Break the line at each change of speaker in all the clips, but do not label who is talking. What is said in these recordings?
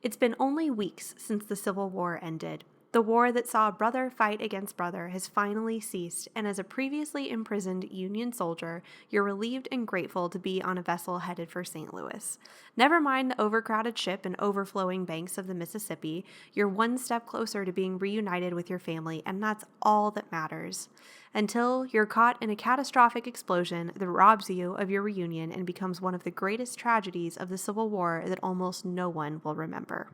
It's been only weeks since the Civil War ended. The war that saw brother fight against brother has finally ceased, and as a previously imprisoned Union soldier, you're relieved and grateful to be on a vessel headed for St. Louis. Never mind the overcrowded ship and overflowing banks of the Mississippi, you're one step closer to being reunited with your family, and that's all that matters. Until you're caught in a catastrophic explosion that robs you of your reunion and becomes one of the greatest tragedies of the Civil War that almost no one will remember.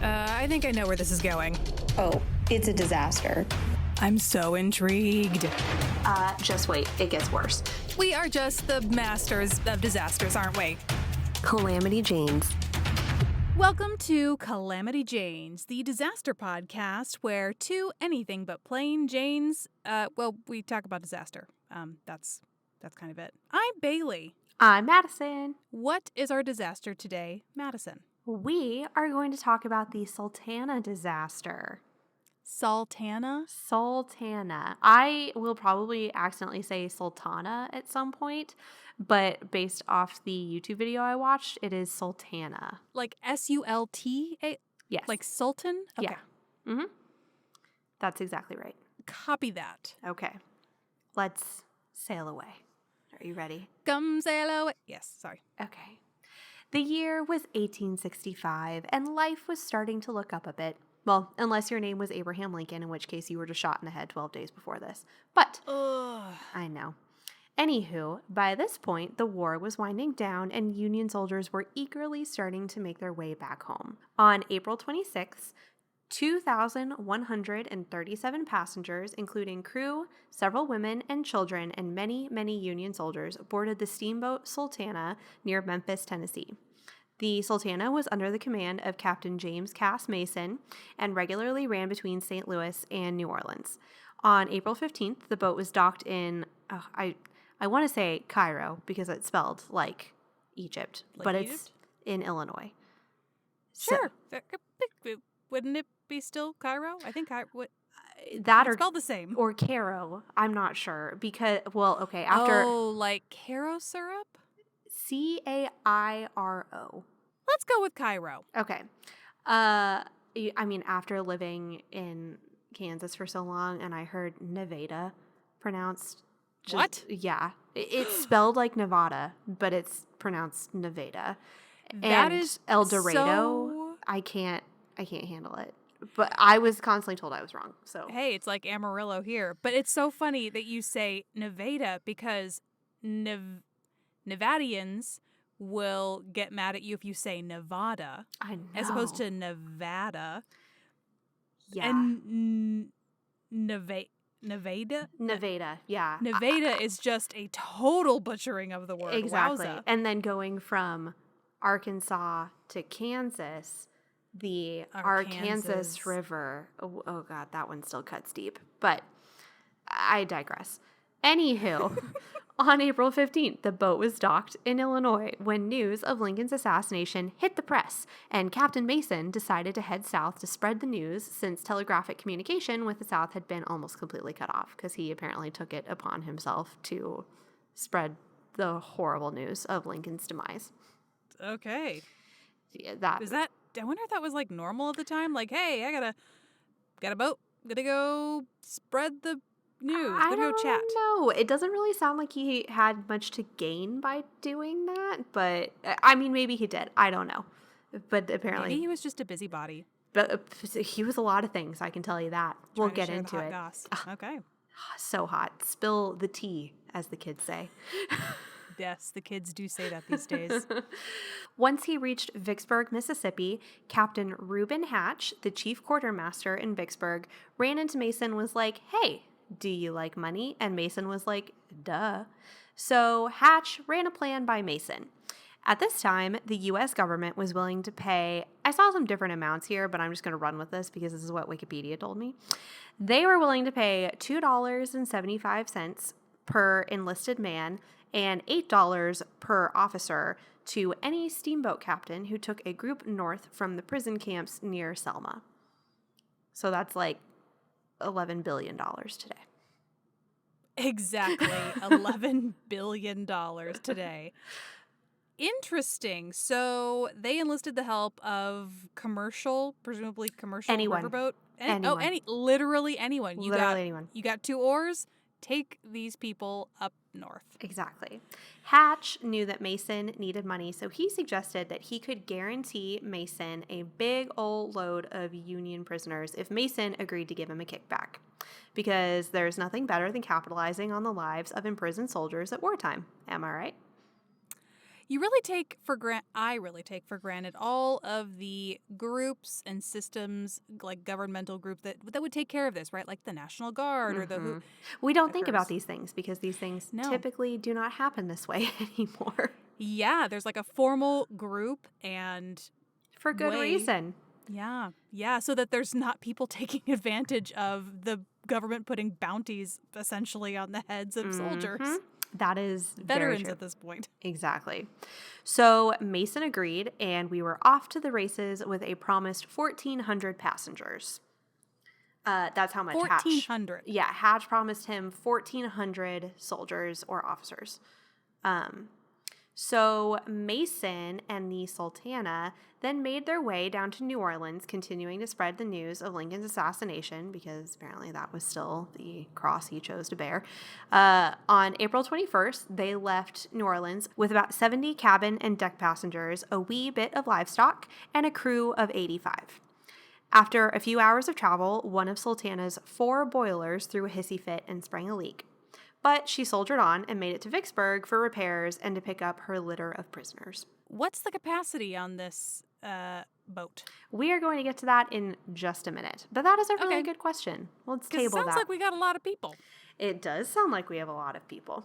I think I know where this is going.
Oh, it's a disaster.
I'm so intrigued.
Just wait, it gets worse.
We are just the masters of disasters, aren't we?
Calamity Janes.
Welcome to Calamity Janes, the disaster podcast where two anything but plain Janes, we talk about disaster. That's kind of it. I'm Bailey.
I'm Madison.
What is our disaster today, Madison?
We are going to talk about the Sultana disaster.
Sultana?
Sultana. I will probably accidentally say Sultana at some point, but based off the YouTube video I watched, it is Sultana.
Like S-U-L-T?
Yes.
Like Sultan? Okay.
Yeah. Mm-hmm. That's exactly right.
Copy that.
Okay. Let's sail away. Are you ready?
Come sail away. Yes, sorry.
Okay. The year was 1865, and life was starting to look up a bit. Well, unless your name was Abraham Lincoln, in which case you were just shot in the head 12 days before this. But, I know. Anywho, by this point, the war was winding down, and Union soldiers were eagerly starting to make their way back home. On April 26th, 2,137 passengers, including crew, several women and children, and many, many Union soldiers, boarded the steamboat Sultana near Memphis, Tennessee. The Sultana was under the command of Captain James Cass Mason and regularly ran between St. Louis and New Orleans. On April 15th, the boat was docked in, I want to say Cairo because it's spelled like Egypt, but
Egypt?
It's in Illinois.
Sure. Wouldn't it be still Cairo? I think
that
it's spelled the same.
Or Caro. I'm not sure because, after
like Caro syrup?
Cairo.
Let's go with Cairo.
Okay. After living in Kansas for so long, and I heard Nevada pronounced.
What?
Yeah, it's spelled like Nevada, but it's pronounced Nevada.
That
and
is
El Dorado. I can't handle it. But I was constantly told I was wrong. So
hey, it's like Amarillo here. But it's so funny that you say Nevada because Nevadians will get mad at you if you say Nevada.
I know.
As opposed to Nevada.
Yeah.
And Nevada?
Nevada, yeah.
Nevada is just a total butchering of the word.
Exactly.
Wowza.
And then going from Arkansas to Kansas, the Arkansas River. Oh God, that one still cuts deep. But I digress. Anywho, on April 15th, the boat was docked in Illinois when news of Lincoln's assassination hit the press, and Captain Mason decided to head south to spread the news since telegraphic communication with the South had been almost completely cut off because he apparently took it upon himself to spread the horrible news of Lincoln's demise.
Okay.
Yeah,
I wonder if that was like normal at the time. Like, hey, I got a boat. Gotta go spread the news.
I
Gotta go chat.
No, it doesn't really sound like he had much to gain by doing that. But maybe he did. I don't know. But apparently,
maybe he was just a busybody.
But he was a lot of things. I can tell you that. We'll get into it.
Goss. Okay.
So hot. Spill the tea, as the kids say.
Yes, the kids do say that these days.
Once he reached Vicksburg, Mississippi, Captain Reuben Hatch, the chief quartermaster in Vicksburg, ran into Mason and was like, "Hey, do you like money?" And Mason was like, "Duh." So Hatch ran a plan by Mason. At this time, the U.S. government was willing to pay, I saw some different amounts here, but I'm just going to run with this because this is what Wikipedia told me. They were willing to pay $2.75 per enlisted man and $8 per officer to any steamboat captain who took a group north from the prison camps near Selma. So that's like $11 billion today.
Exactly. $11 billion today. Interesting. So they enlisted the help of presumably commercial
Anyone.
riverboat.
Anyone.
Literally anyone.
Anyone.
You got 2 oars. Take these people up north.
Exactly. Hatch knew that Mason needed money, so he suggested that he could guarantee Mason a big old load of Union prisoners if Mason agreed to give him a kickback. Because there's nothing better than capitalizing on the lives of imprisoned soldiers at wartime. Am I right?
I really take for granted all of the groups and systems, like governmental group that would take care of this, right? Like the National Guard or the who.
We don't think about these things because these things
No.
typically do not happen this way anymore.
Yeah, there's like a formal group and
for good reason.
Yeah, so that there's not people taking advantage of the government putting bounties essentially on the heads of soldiers.
That is
veterans at this point.
Exactly. So Mason agreed, and we were off to the races with a promised 1,400 passengers. That's how much
1,400.
Hatch promised him 1,400 soldiers or officers. So Mason and the Sultana then made their way down to New Orleans, continuing to spread the news of Lincoln's assassination, because apparently that was still the cross he chose to bear. On April 21st, they left New Orleans with about 70 cabin and deck passengers, a wee bit of livestock, and a crew of 85. After a few hours of travel, one of Sultana's 4 boilers threw a hissy fit and sprang a leak. But she soldiered on and made it to Vicksburg for repairs and to pick up her litter of prisoners.
What's the capacity on this boat?
We are going to get to that in just a minute. But that is a really good question. Let's table that.
It sounds like we got a lot of people.
It does sound like we have a lot of people.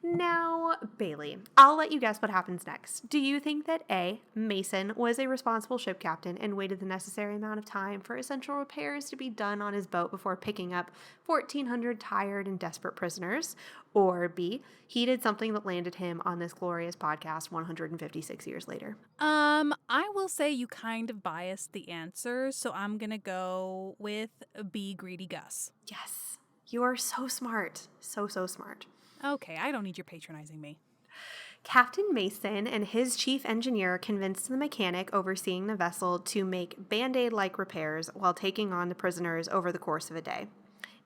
Now, Bailey, I'll let you guess what happens next. Do you think that A, Mason was a responsible ship captain and waited the necessary amount of time for essential repairs to be done on his boat before picking up 1,400 tired and desperate prisoners? Or B, he did something that landed him on this glorious podcast 156 years later?
I will say you kind of biased the answer, so I'm going to go with B, Greedy Gus.
Yes. You are so smart. So smart.
Okay, I don't need your patronizing me.
Captain Mason and his chief engineer convinced the mechanic overseeing the vessel to make Band-Aid-like repairs while taking on the prisoners over the course of a day.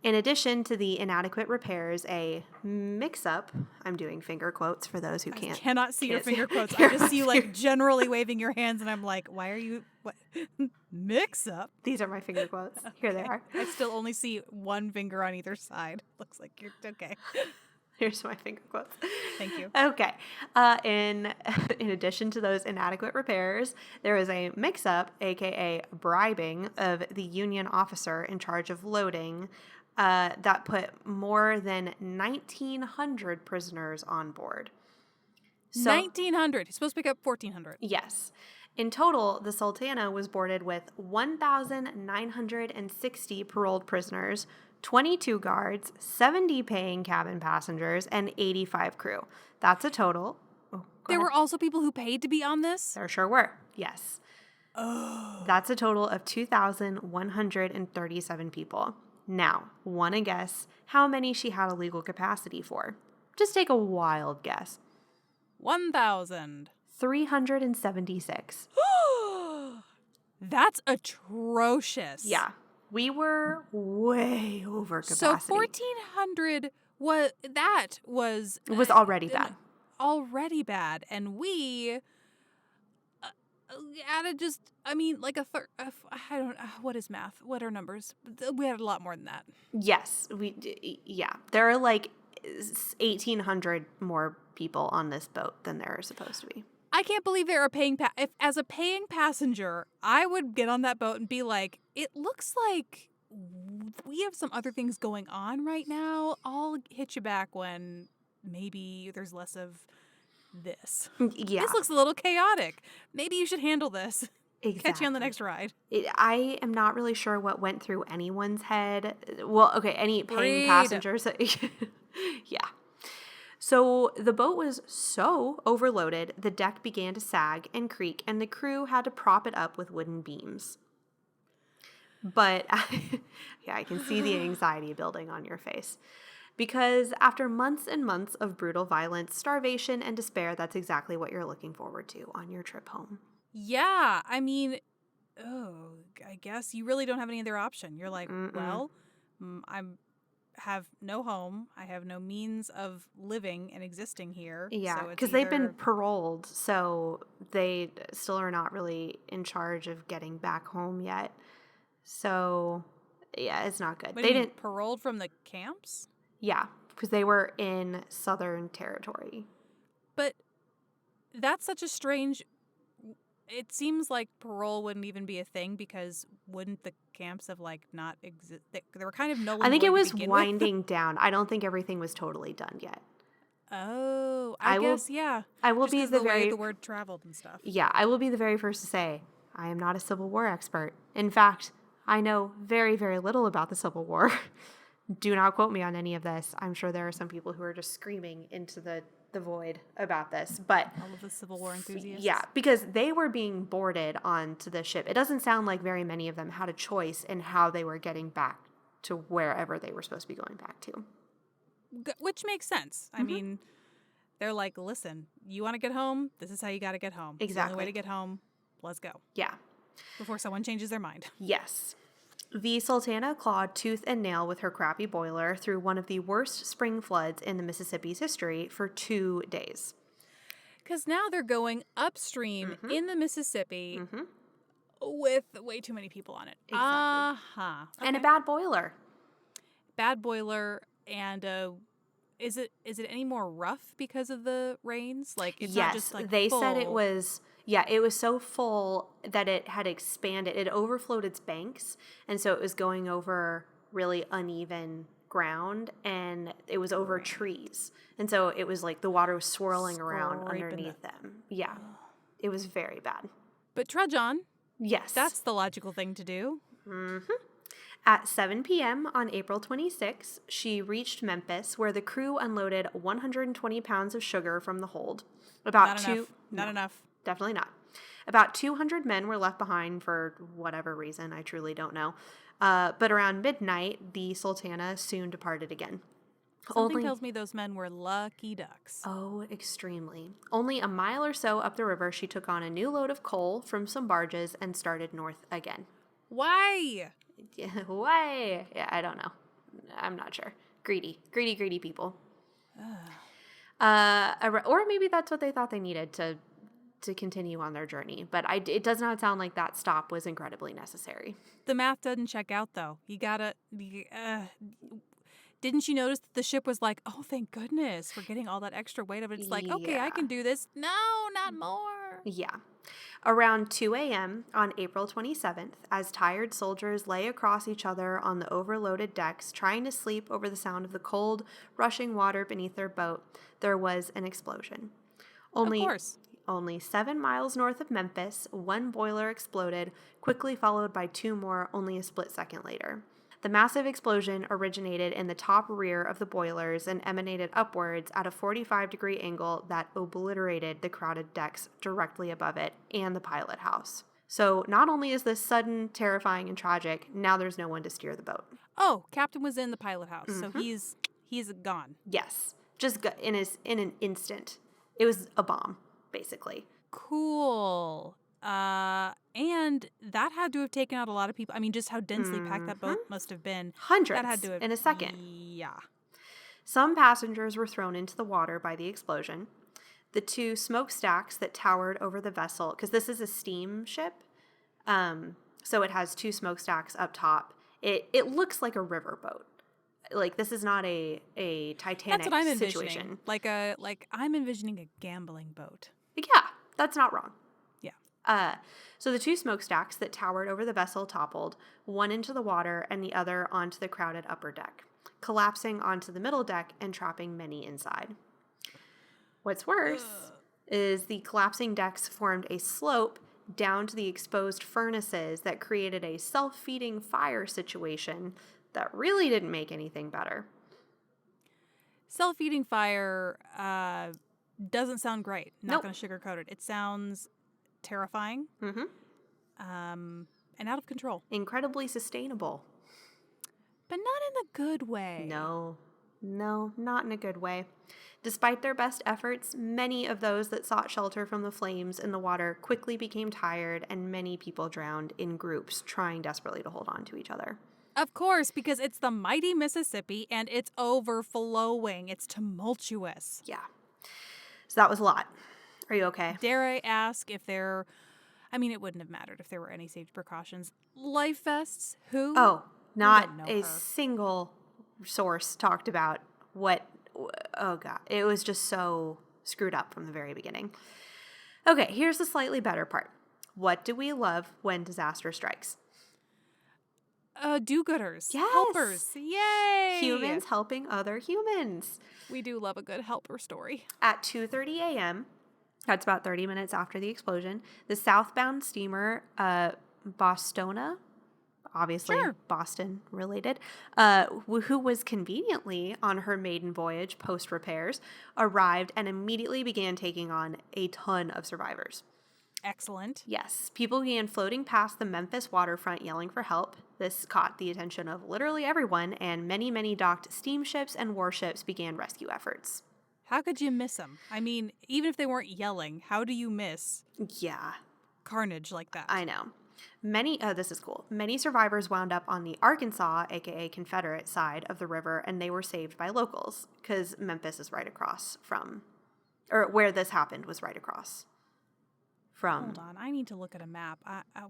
In addition to the inadequate repairs, a mix-up, I'm doing finger quotes for those who can't.
I cannot see your finger quotes. I just see you like generally waving your hands and I'm like, why are you, what? Mix-up?
These are my finger quotes. Okay. Here they are.
I still only see one finger on either side. Looks like you're, okay.
Here's my finger quotes.
Thank you.
Okay. In addition to those inadequate repairs, there was a mix-up, aka bribing, of the Union officer in charge of loading that put more than 1,900 prisoners on board.
So, 1,900. He's supposed to pick up 1,400.
Yes. In total, the Sultana was boarded with 1,960 paroled prisoners, 22 guards, 70 paying cabin passengers, and 85 crew. That's a total.
There were also people who paid to be on this?
There sure were, yes.
Oh.
That's a total of 2,137 people. Now, want to guess how many she had a legal capacity for? Just take a wild guess.
1,000.
376.
That's atrocious.
Yeah. We were way over capacity.
So 1,400 was
already bad.
Already bad. And we added just, I mean, like a third. I don't know. What is math? What are numbers? We had a lot more than that.
Yes. Yeah. There are like 1,800 more people on this boat than there are supposed to be.
I can't believe there are paying if as a paying passenger, I would get on that boat and be like, it looks like we have some other things going on right now. I'll hit you back when maybe there's less of this.
Yeah.
This looks a little chaotic. Maybe you should handle this.
Exactly.
Catch you on the next ride.
I am not really sure what went through anyone's head. Well, okay, any paying passengers. Yeah. So the boat was so overloaded, the deck began to sag and creak, and the crew had to prop it up with wooden beams. But, yeah, I can see the anxiety building on your face. Because after months and months of brutal violence, starvation, and despair, that's exactly what you're looking forward to on your trip home.
Yeah, I mean, I guess you really don't have any other option. You're like, well, I have no home. I have no means of living and existing here.
Yeah,
so
because they've been paroled, so they still are not really in charge of getting back home yet. So, yeah, it's not good.
They didn't paroled from the camps?
Yeah, because they were in Southern Territory.
But that's such a strange... It seems like parole wouldn't even be a thing because wouldn't the camps have like not exist? They were kind of null and void.
I think it was
to begin
winding down. I don't think everything was totally done yet.
Oh, I guess yeah.
I will
just
be the
way the word traveled and stuff.
Yeah, I will be the very first to say I am not a Civil War expert. In fact, I know very, very little about the Civil War. Do not quote me on any of this. I'm sure there are some people who are just screaming into the void about this, but
all of the Civil War enthusiasts.
Yeah, because they were being boarded onto the ship. It doesn't sound like very many of them had a choice in how they were getting back to wherever they were supposed to be going back to.
Which makes sense. I mean, they're like, listen, you want to get home? This is how you got to get home.
Exactly.
It's the only way to get home. Let's go.
Yeah.
Before someone changes their mind.
Yes. The Sultana clawed tooth and nail with her crappy boiler through one of the worst spring floods in the Mississippi's history for 2 days.
Because now they're going upstream in the Mississippi with way too many people on it.
Exactly.
Okay.
And a bad boiler.
Bad boiler. And is it any more rough because of the rains? Like, it's not just like
they
full.
said it was. Yeah, it was so full that it had expanded. It overflowed its banks, and so it was going over really uneven ground, and it was over trees. And so it was like the water was swirling around underneath them. Yeah, it was very bad.
But trudge on.
Yes.
That's the logical thing to do.
At 7 p.m. on April 26, she reached Memphis, where the crew unloaded 120 pounds of sugar from the hold.
Not enough.
Definitely not. About 200 men were left behind for whatever reason. I truly don't know. But around midnight, the Sultana soon departed again.
Something tells me those men were lucky ducks.
Oh, extremely. Only a mile or so up the river, she took on a new load of coal from some barges and started north again.
Why?
Why? Yeah, I don't know. I'm not sure. Greedy people. Or maybe that's what they thought they needed to continue on their journey. But it does not sound like that stop was incredibly necessary.
The math doesn't check out, though. You gotta... didn't you notice that the ship was like, oh, thank goodness, we're getting all that extra weight of it. It's like, okay, I can do this. No, not more.
Yeah. Around 2 a.m. on April 27th, as tired soldiers lay across each other on the overloaded decks, trying to sleep over the sound of the cold, rushing water beneath their boat, there was an explosion.
Of course.
Only 7 miles north of Memphis, one boiler exploded, quickly followed by 2 more only a split second later. The massive explosion originated in the top rear of the boilers and emanated upwards at a 45-degree angle that obliterated the crowded decks directly above it and the pilot house. So not only is this sudden, terrifying, and tragic, now there's no one to steer the boat.
Oh, Captain was in the pilot house, so he's gone.
Yes, just in an instant. It was a bomb, basically.
Cool. And that had to have taken out a lot of people. I mean, just how densely packed that boat must have been.
Hundreds
that had to have,
in a second.
Yeah.
Some passengers were thrown into the water by the explosion. The 2 smokestacks that towered over the vessel, because this is a steamship, so it has 2 smokestacks up top. It looks like a riverboat. Like, this is not a Titanic
That's what I'm
situation.
Envisioning. Like I'm envisioning a gambling boat.
Yeah, that's not wrong.
Yeah.
So the 2 smokestacks that towered over the vessel toppled, one into the water and the other onto the crowded upper deck, collapsing onto the middle deck and trapping many inside. What's worse is the collapsing decks formed a slope down to the exposed furnaces that created a self-feeding fire situation that really didn't make anything better.
Self-feeding fire doesn't sound great. Not
Nope.
going to sugarcoat it. It sounds terrifying. And out of control.
Incredibly sustainable.
But not in the good way.
No. No, not in a good way. Despite their best efforts, many of those that sought shelter from the flames in the water quickly became tired, and many people drowned in groups, trying desperately to hold on to each other.
Of course, because it's the mighty Mississippi and it's overflowing. It's tumultuous.
Yeah. So that was a lot. Are you okay?
Dare I ask if there... I mean, it wouldn't have mattered if there were any safety precautions. Life vests? Who?
Oh,
We
not
don't know
a
her.
single source talked about what... Oh, God. It was just so screwed up from the very beginning. Okay, here's the slightly better part. What do we love when disaster strikes?
Do-gooders.
Yes.
Helpers. Yay!
Humans helping other humans.
We do love a good helper story.
At 2:30 a.m., that's about 30 minutes after the explosion, the southbound steamer Bostona, obviously
Sure.
Boston related, who was conveniently on her maiden voyage post-repairs, arrived and immediately began taking on a ton of survivors.
Excellent.
Yes, people began floating past the Memphis waterfront yelling for help. This caught the attention of literally everyone, and many, many docked steamships and warships began rescue efforts.
How could you miss them? I mean, even if they weren't yelling, how do you miss
Yeah,
carnage like that?
I know. This is cool. Many survivors wound up on the Arkansas, aka Confederate side of the river, and they were saved by locals because Memphis is right across from, or where this happened was right across from.
Hold on, I need to look at a map.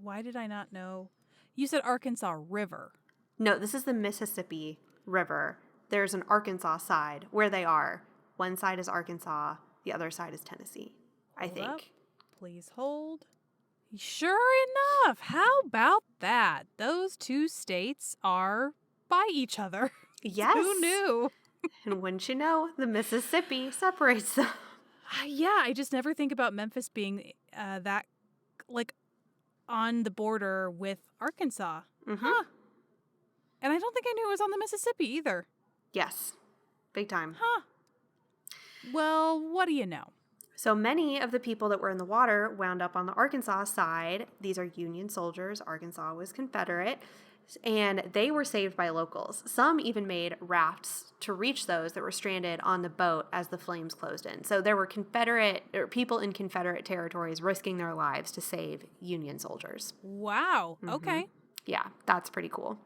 Why did I not know? You said Arkansas River.
No, this is the Mississippi River. There's an Arkansas side where they are. One side is Arkansas, the other side is Tennessee, I
Hold
think.
up. Please hold. Sure enough. How about that? Those two states are by each other.
Yes.
Who knew?
And wouldn't you know, the Mississippi separates them.
Yeah, I just never think about Memphis being that, like, on the border with Arkansas.
Mm-hmm.
Huh. And I don't think I knew it was on the Mississippi either.
Yes. Big time.
Huh. Well, what do you know?
So many of the people that were in the water wound up on the Arkansas side. These are Union soldiers. Arkansas was Confederate. And they were saved by locals. Some even made rafts to reach those that were stranded on the boat as the flames closed in. So there were people in Confederate territories risking their lives to save Union soldiers.
Wow.
Mm-hmm.
Okay.
Yeah, that's pretty cool.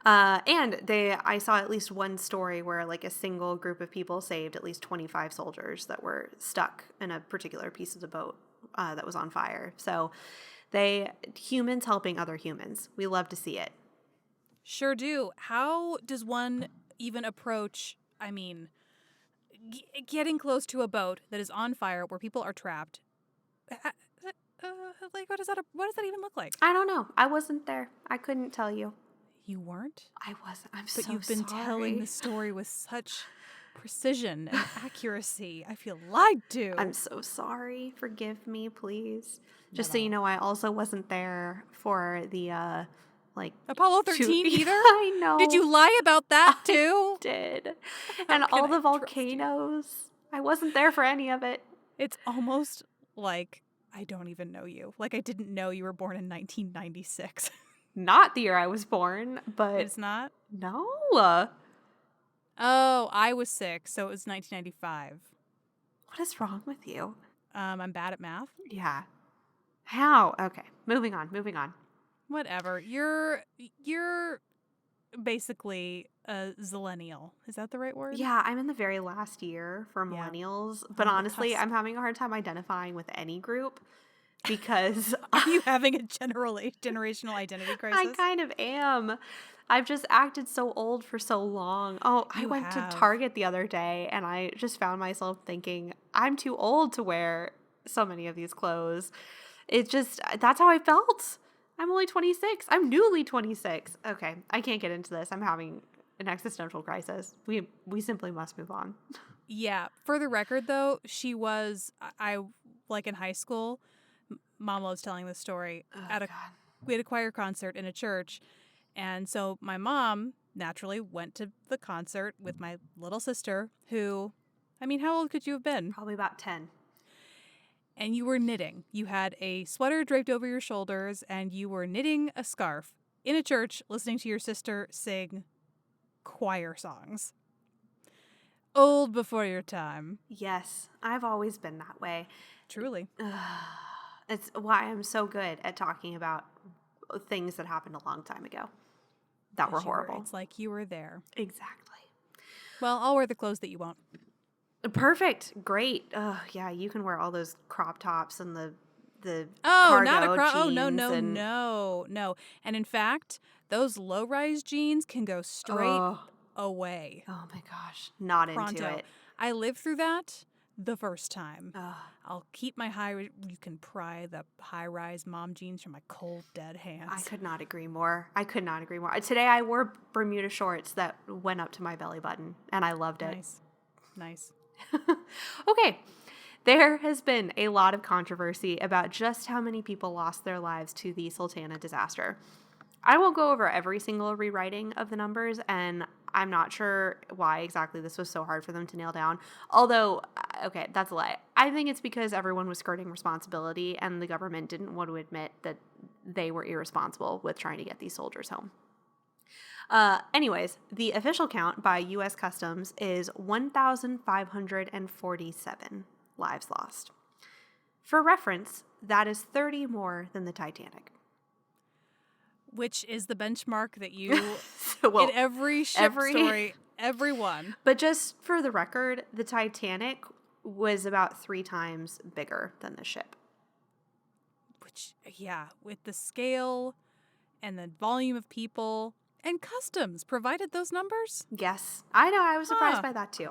I saw at least one story where like a single group of people saved at least 25 soldiers that were stuck in a particular piece of the boat that was on fire. So humans helping other humans. We love to see it.
Sure do. How does one even approach, I mean, getting close to a boat that is on fire where people are trapped? Like, what does that even look like?
I don't know. I wasn't there. I couldn't tell you.
You weren't?
I wasn't. I'm
But
so sorry.
you've been telling the story with such precision and accuracy. I feel lied to.
I'm so sorry. Forgive me, please. Just
No,
so
no.
you know, I also wasn't there for the
Apollo 13 either?
I know.
Did you lie about that too?
Did.
How
And
can
all
I
the
trust you?
volcanoes. I wasn't there for any of it.
It's almost like I don't even know you. Like I didn't know you were born in 1996.
Not the year I was born, but
It's not?
no.
Oh, I was 6, so it was 1995.
What is wrong with you?
I'm bad at math.
Yeah. How? Okay. Moving on.
Whatever. You're basically a zillennial. Is that the right word?
Yeah, I'm in the very last year for
Yeah.
millennials, but
On the
honestly,
cusp.
I'm having a hard time identifying with any group because
Are you having a generational identity crisis?
I kind of am. I've just acted so old for so long. Oh, I
You
went
have.
to Target the other day and I just found myself thinking, I'm too old to wear so many of these clothes. That's how I felt. I'm only 26. I'm newly 26. Okay, I can't get into this. I'm having an existential crisis. We simply must move on.
Yeah. For the record, though, I like in high school, Mom was telling this story
Oh,
at
God.
we had a choir concert in a church. And so my mom naturally went to the concert with my little sister who, I mean, how old could you have been?
Probably about 10.
And you were knitting. You had a sweater draped over your shoulders and you were knitting a scarf in a church listening to your sister sing choir songs. Old before your time.
Yes, I've always been that way.
Truly.
It's why I'm so good at talking about things that happened a long time ago that were horrible.
It's like you were there.
Exactly.
Well, I'll wear the clothes that you won't.
Perfect. Great. Yeah, you can wear all those crop tops and the
Oh,
cargo
not a crop. Oh,
jeans
no. And in fact, those low-rise jeans can go straight away.
Oh my gosh. Not
Pronto.
into it.
I lived through that the first time.
Ugh.
I'll keep my you can pry the high-rise mom jeans from my cold, dead hands.
I could not agree more. Today I wore Bermuda shorts that went up to my belly button, and I loved it.
Nice.
Okay. There has been a lot of controversy about just how many people lost their lives to the Sultana disaster. I won't go over every single rewriting of the numbers, and I'm not sure why exactly this was so hard for them to nail down. Although, okay, that's a lie. I think it's because everyone was skirting responsibility, and the government didn't want to admit that they were irresponsible with trying to get these soldiers home. Anyways, the official count by U.S. Customs is 1,547 lives lost. For reference, that is 30 more than the Titanic.
Which is the benchmark that you,
Well,
in every ship story, everyone.
But just for the record, the Titanic was about 3 times bigger than the ship.
Which, yeah, with the scale and the volume of people, and Customs provided those numbers?
Yes. I know. I was surprised by that too.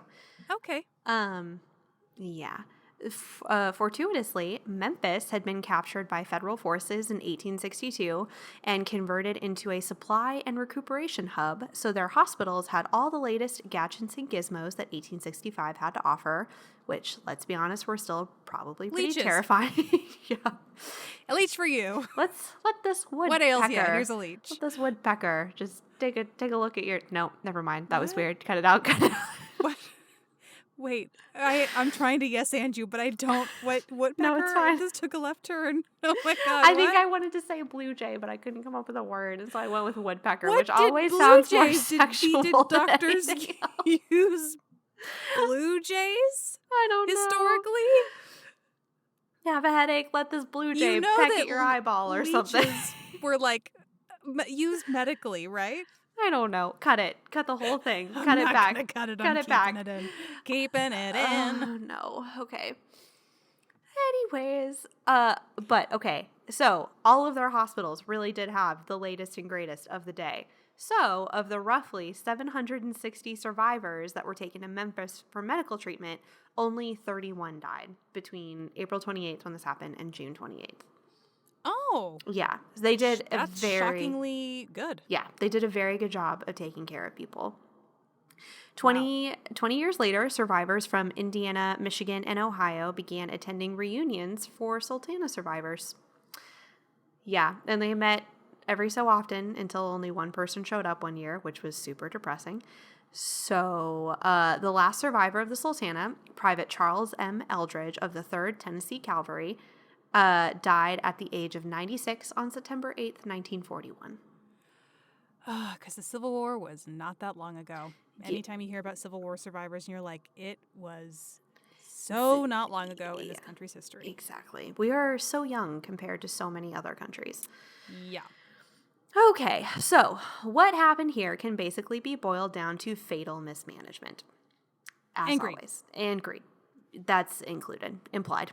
Okay.
Yeah. Fortuitously, Memphis had been captured by federal forces in 1862 and converted into a supply and recuperation hub, so their hospitals had all the latest gadgets and gizmos that 1865 had to offer, which, let's be honest, were still probably pretty
Leeches.
Terrifying. Yeah.
A leech for you.
Let this woodpecker.
What ails you? Here's a leech.
Let this woodpecker just take a look at your. No, never mind. That was weird. Cut it out.
What? Wait, I'm trying to yes and you, but I don't. What?
No, it's fine.
I just took a left turn. Oh my god!
I think I wanted to say blue jay, but I couldn't come up with a word, and so I went with woodpecker,
What
which
did
always
blue
sounds more
jays?
sexual.
Did
than
doctors
anything else.
use blue jays
I don't know.
historically?
You have a headache? Let this blue jay
You know
peck
that
at your eyeball or something.
leeches were like used medically, right?
I don't know. Cut it. Cut the whole thing.
I'm
Cut it
not
back.
gonna cut it.
Cut
I'm
it back.
keeping it in. Keeping it in.
Oh, no. Okay. Anyways, but okay. So all of their hospitals really did have the latest and greatest of the day. So of the roughly 760 survivors that were taken to Memphis for medical treatment, only 31 died between April 28th when this happened and June 28th.
Oh.
Yeah. They did
That's shockingly good.
Yeah, they did a very good job of taking care of people. 20 years later, survivors from Indiana, Michigan, and Ohio began attending reunions for Sultana survivors. Yeah, and they met every so often until only one person showed up one year, which was super depressing. So the last survivor of the Sultana, Private Charles M. Eldridge of the 3rd Tennessee Cavalry, died at the age of 96 on September 8th, 1941.
Because the Civil War was not that long ago. Anytime you hear about Civil War survivors and you're like, it was so not long ago in this country's history.
Exactly. We are so young compared to so many other countries.
Yeah.
Okay, so what happened here can basically be boiled down to fatal mismanagement. As
And greed.
always. And greed. That's implied.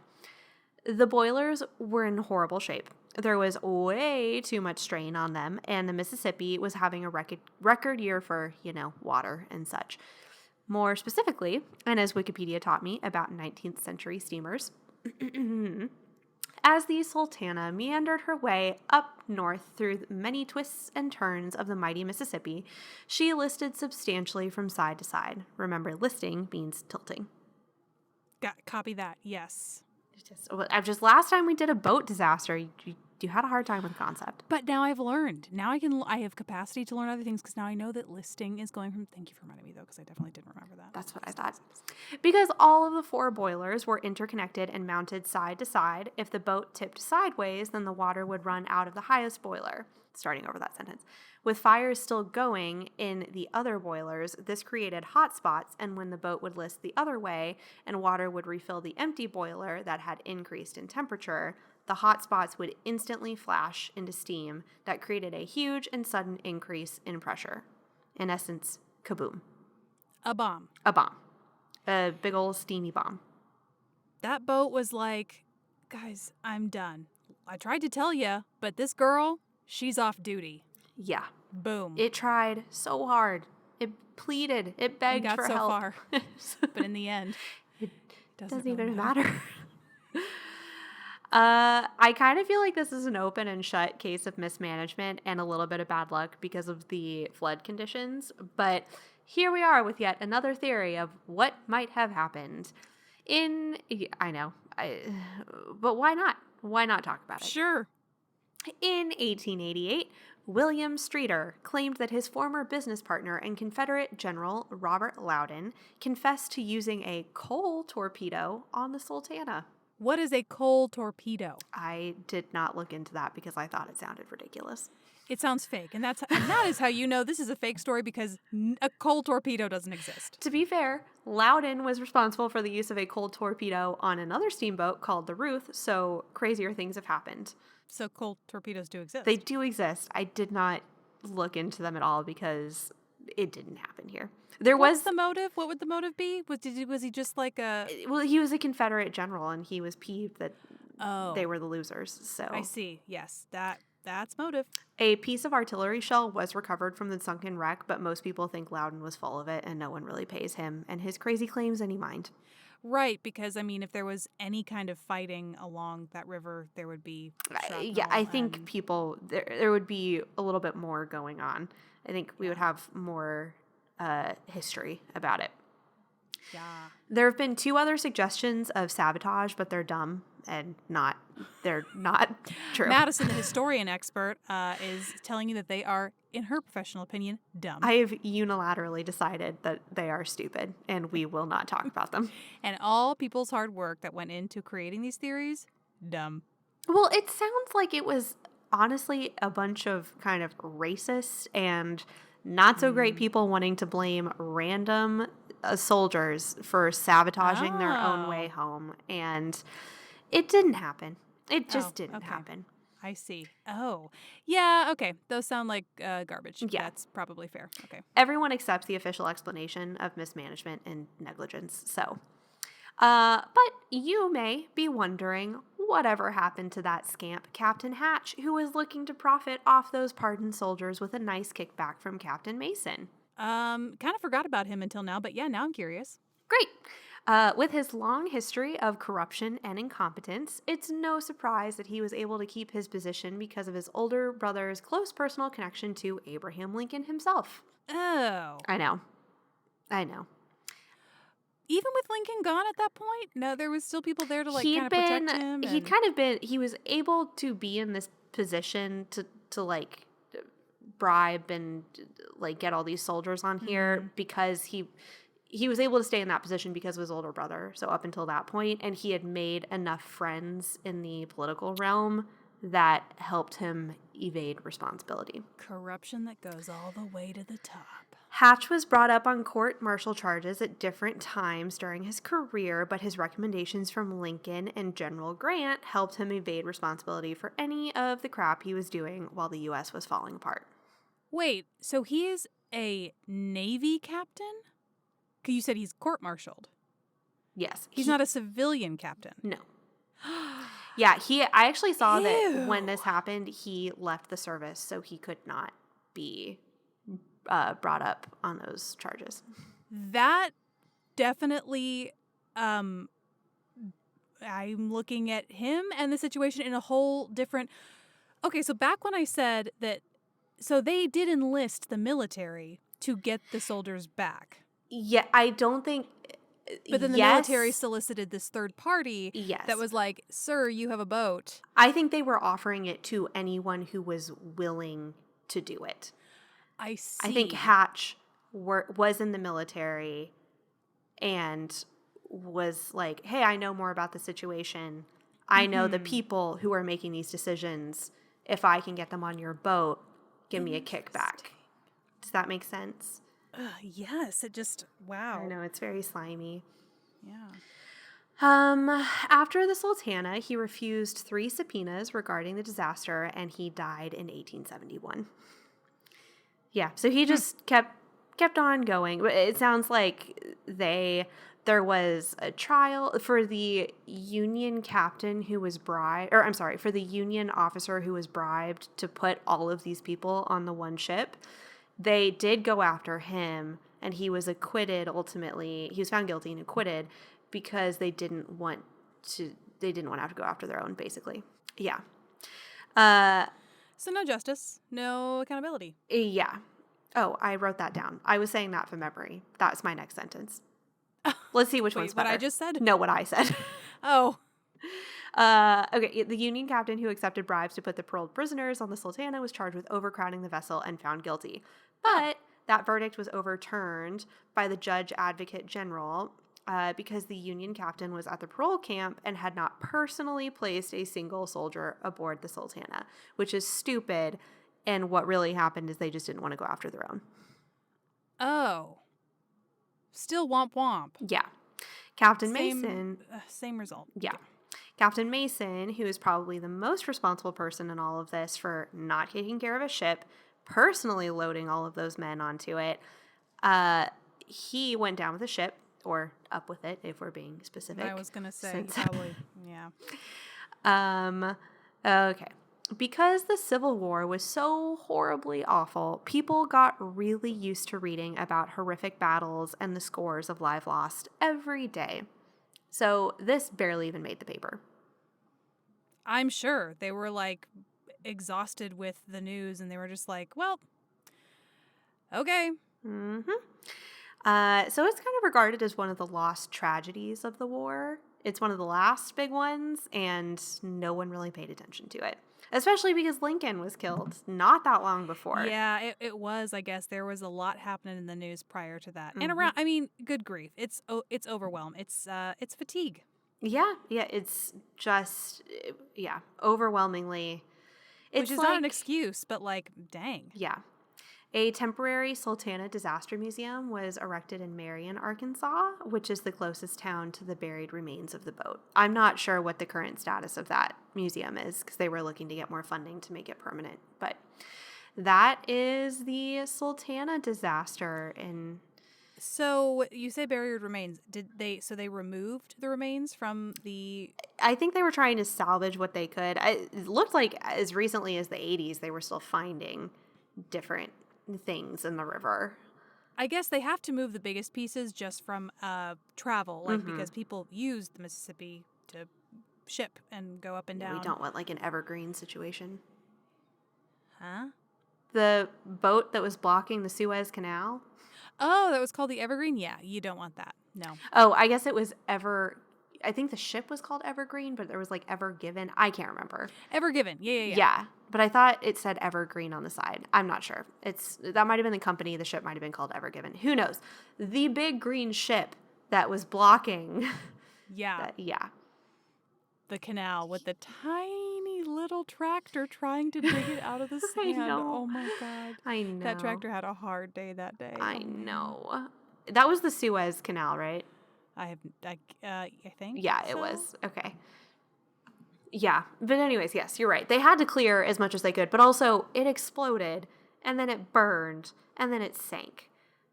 The boilers were in horrible shape. There was way too much strain on them, and the Mississippi was having a record year for, water and such. More specifically, and as Wikipedia taught me, about 19th century steamers. As the Sultana meandered her way up north through many twists and turns of the mighty Mississippi, she listed substantially from side to side. Remember, listing means tilting.
Copy that, yes.
Last time we did a boat disaster, you You had a hard time with the concept.
But now I've learned. Now I have capacity to learn other things because now I know that listing is going from. Thank you for reminding me though, because I definitely didn't remember that.
That's what I thought. Because all of the 4 boilers were interconnected and mounted side to side. If the boat tipped sideways, then the water would run out of the highest boiler. Starting over that sentence. With fires still going in the other boilers, this created hot spots, and when the boat would list the other way and water would refill the empty boiler that had increased in temperature, the hot spots would instantly flash into steam that created a huge and sudden increase in pressure. In essence, kaboom.
A bomb.
A bomb. A big old steamy bomb.
That boat was like, guys, I'm done. I tried to tell you, but this girl, she's off duty.
Yeah.
Boom.
It tried so hard. It pleaded. It begged for help.
Got so far. But in the end,
it doesn't
really
even matter. I kind of feel like this is an open and shut case of mismanagement and a little bit of bad luck because of the flood conditions. But here we are with yet another theory of what might have happened. I know, but why not? Why not talk about it?
Sure.
In 1888, William Streeter claimed that his former business partner and Confederate General Robert Loudon confessed to using a coal torpedo on the Sultana.
What is a coal torpedo?
I did not look into that because I thought it sounded ridiculous.
It sounds fake, and that is how you know this is a fake story because a coal torpedo doesn't exist.
To be fair, Loudon was responsible for the use of a coal torpedo on another steamboat called the Ruth, so crazier things have happened.
So coal torpedoes do exist.
They do exist. I did not look into them at all because it didn't happen here.
What's the motive? What would the motive be? Was he just like a...
Well, he was a Confederate general, and he was peeved that they were the losers. So
I see. Yes, that's motive.
A piece of artillery shell was recovered from the sunken wreck, but most people think Loudon was full of it, and no one really pays him and his crazy claims any mind.
Right, because, I mean, if there was any kind of fighting along that river, there would be
yeah, I think people, there would be a little bit more going on. I think we would have more history about it.
Yeah.
There have been 2 other suggestions of sabotage, but they're dumb and they're not true.
Madison, the historian expert, is telling you that they are, in her professional opinion, dumb.
I have unilaterally decided that they are stupid, and we will not talk about them.
And all people's hard work that went into creating these theories, dumb.
Well, it sounds like it was honestly a bunch of kind of racist and not so great people wanting to blame random soldiers for sabotaging their own way home. And it didn't happen. It just didn't happen.
I see. Oh, yeah. Okay. Those sound like garbage.
Yeah.
That's probably fair. Okay.
Everyone accepts the official explanation of mismanagement and negligence. So, but you may be wondering whatever happened to that scamp, Captain Hatch, who was looking to profit off those pardoned soldiers with a nice kickback from Captain Mason.
Kind of forgot about him until now, but yeah, now I'm curious.
Great. With his long history of corruption and incompetence, it's no surprise that he was able to keep his position because of his older brother's close personal connection to Abraham Lincoln himself.
Oh.
I know.
Even with Lincoln gone at that point? No, there was still people there to kind of protect him.
He was able to be in this position to like bribe and like get all these soldiers on here because he was able to stay in that position because of his older brother. So up until that point, and he had made enough friends in the political realm that helped him evade responsibility.
Corruption that goes all the way to the top.
Hatch was brought up on court-martial charges at different times during his career, but his recommendations from Lincoln and General Grant helped him evade responsibility for any of the crap he was doing while the U.S. was falling apart.
Wait, so he is a Navy captain? Because you said he's court-martialed.
Yes.
He's not a civilian captain.
No. Yeah, I actually saw that when this happened, he left the service, so he could not be brought up on those charges.
That definitely, I'm looking at him and the situation in a whole different... Okay, so back when I said that, so they did enlist the military to get the soldiers back.
Yeah, I don't think
But then the military solicited this third party that was like, sir, you have a boat.
I think they were offering it to anyone who was willing to do it.
I see.
I think Hatch was in the military and was like, hey, I know more about the situation. I know the people who are making these decisions. If I can get them on your boat, give me a kickback. Does that make sense?
Yes, it just, wow.
I know, it's very slimy.
Yeah.
After the Sultana, he refused 3 subpoenas regarding the disaster, and he died in 1871. Yeah, so he just kept on going. It sounds like there was a trial for the Union captain who was for the Union officer who was bribed to put all of these people on the one ship. They did go after him, and he was acquitted ultimately. He was found guilty and acquitted because they didn't want to have to go after their own, basically. Yeah.
So no justice, no accountability.
Yeah. Oh, I wrote that down. I was saying that from memory. That's my next sentence. Let's see which one's better.
What I just said?
No, what I said.
Oh.
Okay, the Union captain who accepted bribes to put the paroled prisoners on the Sultana was charged with overcrowding the vessel and found guilty. But that verdict was overturned by the judge advocate general because the Union captain was at the parole camp and had not personally placed a single soldier aboard the Sultana, which is stupid. And what really happened is they just didn't want to go after their own.
Oh. Still womp womp.
Yeah. Captain Mason.
Same result.
Yeah. Captain Mason, who is probably the most responsible person in all of this for not taking care of a ship, personally loading all of those men onto it, he went down with the ship, or up with it, if we're being specific.
I was going to say, probably, yeah.
Okay. Because the Civil War was so horribly awful, people got really used to reading about horrific battles and the scores of lives lost every day. So this barely even made the paper.
I'm sure. They were like exhausted with the news and they were just like, well, okay.
Mm-hmm. So it's kind of regarded as one of the lost tragedies of the war. It's one of the last big ones, and no one really paid attention to it. Especially because Lincoln was killed not that long before.
Yeah, it was, I guess. There was a lot happening in the news prior to that. And around, I mean, good grief. It's overwhelm. It's fatigue.
Yeah, it's just, overwhelmingly.
Which is not an excuse, but like, dang.
Yeah. A temporary Sultana disaster museum was erected in Marion, Arkansas, which is the closest town to the buried remains of the boat. I'm not sure what the current status of that museum is because they were looking to get more funding to make it permanent. But that is the Sultana disaster.
So you say buried remains. So they removed the remains from the...
I think they were trying to salvage what they could. It looked like as recently as the 80s, they were still finding different things in the river.
I guess they have to move the biggest pieces just from travel, because people use the Mississippi to ship and go up and down.
We don't want like an evergreen situation.
Huh?
The boat that was blocking the Suez Canal.
Oh, that was called the Evergreen? Yeah, you don't want that. No.
Oh, I guess it was I think the ship was called Evergreen, but there was like Ever Given. I can't remember.
Ever Given. Yeah.
Yeah, but I thought it said Evergreen on the side. I'm not sure. That might have been the company. The ship might have been called Ever Given. Who knows? The big green ship that was blocking.
Yeah.
Yeah.
The canal with the tiny little tractor trying to dig it out of the sand.
I know.
Oh my God.
I know.
That tractor had a hard day that day.
I know. That was the Suez Canal, right?
I think.
Yeah,
so.
It was. Okay. Yeah. But anyways, yes, you're right. They had to clear as much as they could, but also it exploded and then it burned and then it sank.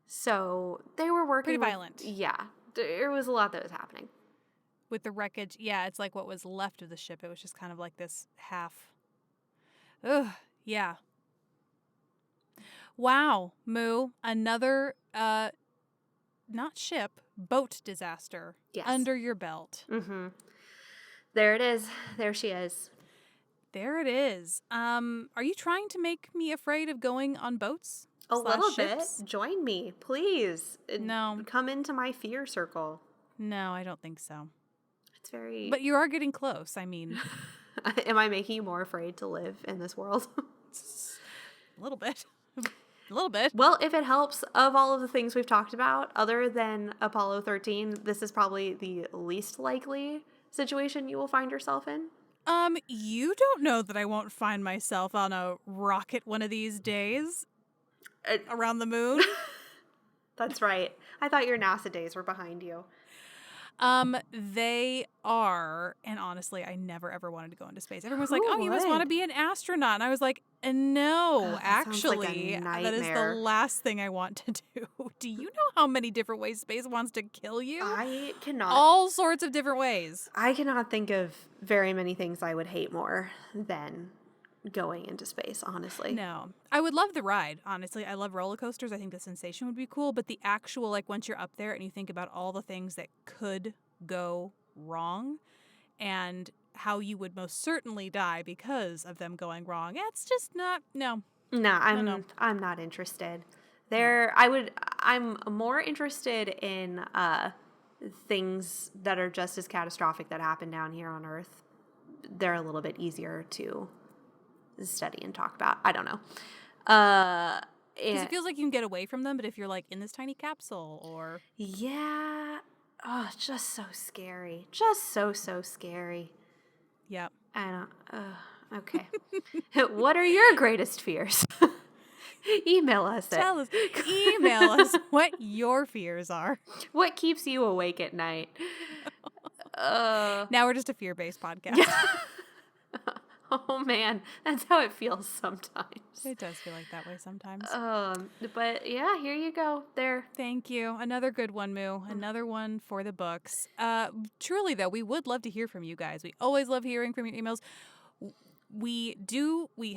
So they were working.
Pretty violent.
Yeah. There was a lot that was happening.
With the wreckage, yeah, it's like what was left of the ship. It was just kind of like this half. Ugh, yeah. Wow, Moo, another not ship, boat disaster.
Yes.
Under your belt.
Mm-hmm. There it is. There she is.
There it is. Are you trying to make me afraid of going on boats?
A little
ships?
bit. Join me, please.
No.
Come into my fear circle.
No, I don't think so.
It's very...
But you are getting close. I mean...
Am I making you more afraid to live in this world?
A little bit. A little bit.
Well, if it helps, of all of the things we've talked about, other than Apollo 13, this is probably the least likely situation you will find yourself in.
You don't know that I won't find myself on a rocket one of these days around the moon.
That's right. I thought your NASA days were behind you.
They are, and honestly, I never ever wanted to go into space. Everyone's like,
Who
"Oh, you must want to be an astronaut," and I was like, "No,
that sounds like a
actually, that is the
nightmare.
last thing I want to do." Do you know how many different ways space wants to kill you?
I cannot.
All sorts of different ways.
I cannot think of very many things I would hate more than going into space, honestly.
No, I would love the ride. Honestly, I love roller coasters. I think the sensation would be cool, but the actual, like, once you're up there and you think about all the things that could go wrong and how you would most certainly die because of them going wrong, it's just not. No,
I'm not interested. I'm more interested in things that are just as catastrophic that happen down here on Earth. They're a little bit easier to study and talk about. I don't know.
because it feels like you can get away from them, but if you're like in this tiny capsule or
Yeah. Oh, it's just so scary. Just so scary.
yeah.
I don't. Okay. What are your greatest fears? Email us.
Email us what your fears are.
What keeps you awake at night?
Now we're just a fear-based podcast.
Yeah. Oh man, that's how it feels sometimes.
It does feel like that way sometimes.
But yeah, here you go. There.
Thank you. Another good one, Moo. Another one for the books. Truly, though, we would love to hear from you guys. We always love hearing from your emails. We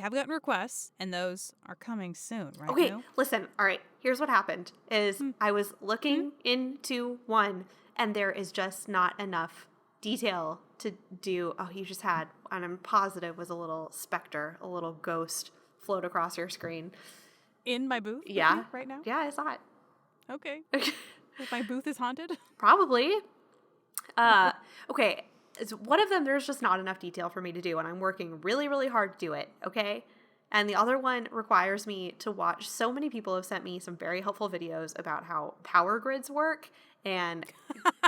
have gotten requests, and those are coming soon, right?
Okay,
Moo?
listen. All right, here's what happened. I was looking into one, and there is just not enough detail to do. Oh, you just had, and I'm positive was a little specter, a little ghost float across your screen.
In my booth? with
Yeah.
you right now?
Yeah, I saw it.
Okay. If my booth is haunted?
Probably. Okay. It's one of them, there's just not enough detail for me to do, and I'm working really, really hard to do it, okay? And the other one requires me to watch. So many people have sent me some very helpful videos about how power grids work, and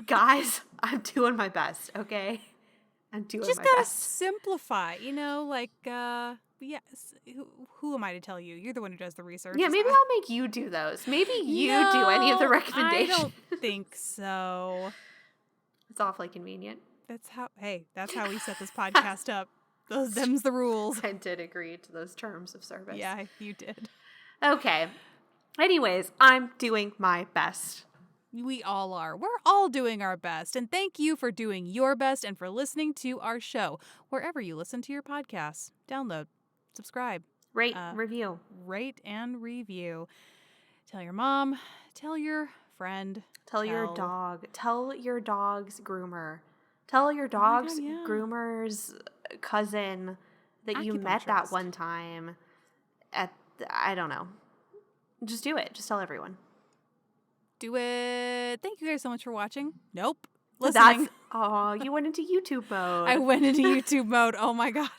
guys, I'm doing my best, okay? I'm doing
Just
my
gotta
best.
simplify, like, yes. Who am I to tell you? You're the one who does the research.
Yeah, maybe I'll make you do those. Maybe you do any of the recommendations.
I don't think so.
It's awfully convenient.
That's how we set this podcast up. Them's the rules.
I did agree to those terms of service.
Yeah, you did.
Okay. Anyways, I'm doing my best.
We all are. We're all doing our best. And thank you for doing your best and for listening to our show. Wherever you listen to your podcasts, download, subscribe,
Rate, review.
Rate and review. Tell your mom. Tell your friend.
Tell your dog. Tell your dog's groomer. Tell your dog's groomer's cousin that you met that one time at, I don't know. Just do it. Just tell everyone.
Do it. Thank you guys so much for watching. Nope. Listening.
You went into YouTube mode.
I went into YouTube mode. Oh my God.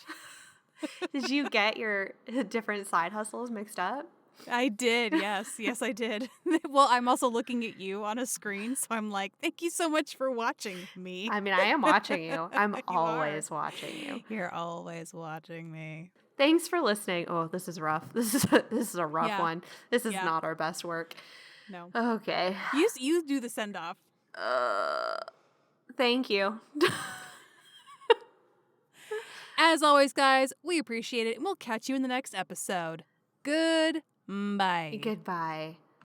Did you get your different side hustles mixed up?
I did. Yes. Yes, I did. Well, I'm also looking at you on a screen. So I'm like, thank you so much for watching me.
I mean, I am watching you. I'm always watching you.
You're always watching me.
Thanks for listening. Oh, this is rough. This is a rough one. This is not our best work.
No.
Okay.
You do the send off.
Thank you.
As always, guys, we appreciate it, and we'll catch you in the next episode. Goodbye.
Goodbye.